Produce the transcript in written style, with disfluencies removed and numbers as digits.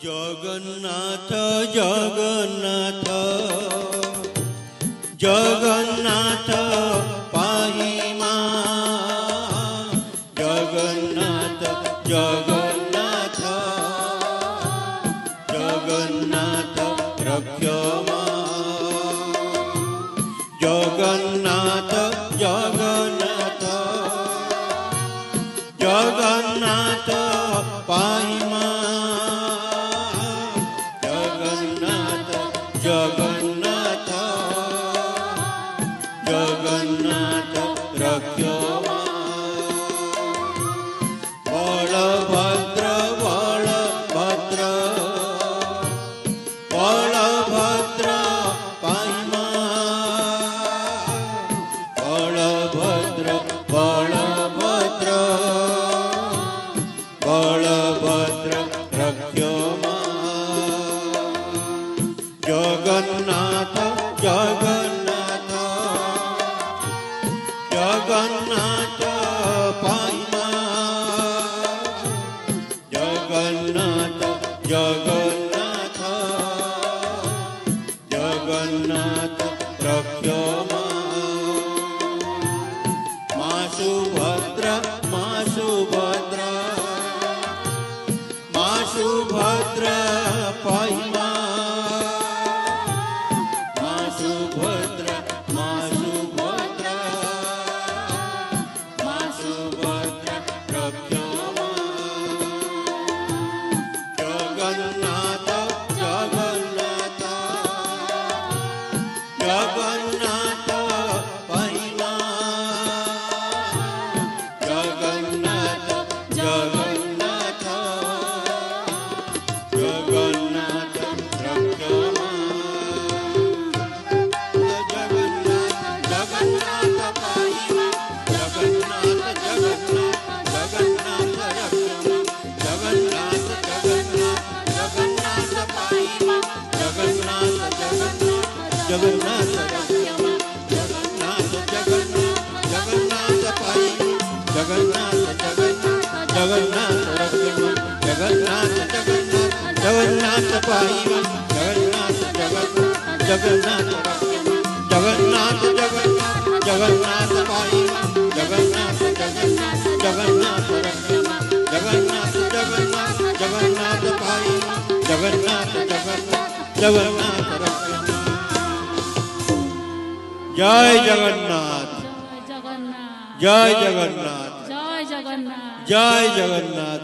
ଜଗନ୍ନାଥ ଜଗନ୍ନାଥ ଜଗନ୍ନାଥ ପାହିମା ଜଗନ୍ନାଥ ଜଗନ୍ନାଥ ଜଗନ୍ନାଥ ରକ୍ଷମା ଜଗନ୍ନାଥ ଜଗନ୍ନାଥ ଜଗନ୍ନାଥ ପାହିମା जगन्नाथ जगन्नाथ रक्षमा बलभद्र बलभद्र बलभद्र पाहिमा बलभद्र बलभद्र बलभद्र रक्षमा जगन्नाथ जगन्नाथ जगन्नाथ पाहिमा जगन्नाथ जगन्नाथ जगन्नाथ रक्षमा मा सुभद्र मा सुभद्र मा सुभद्र पाहिमा जगन्नाथ जगन्नाथ जगन्नाथ पाहिमा जगन्नाथ जगन्नाथ जगन्नाथ रक्षमा जगन्नाथ जगन्नाथ पाहिमा जगन्नाथ जगन्नाथ जगन्नाथ रक्षमा जगन्नाथ जगन्नाथ जगन्नाथ रक्षमा जगन्नाथ जगन्नाथ जगन्नाथ पाहिमा जगन्नाथ जगन्नाथ जगन्नाथ रक्षमा जगन्नाथ जगन्नाथ जगन्नाथ पाहिमा जगन्नाथ जगन्नाथ जगन्नाथ रक्षमा जगन्नाथ जगन्नाथ जगन्नाथ पाहिमा जगन्नाथ जगन्नाथ जगन्नाथ रक्षमा जगन्नाथ जगन्नाथ जगन्नाथ पाहिमा जगन्नाथ जगन्नाथ जगन्नाथ रक्षमा जय जगन्नाथ जय जगन्नाथ जय जगन्नाथ जय जगन्नाथ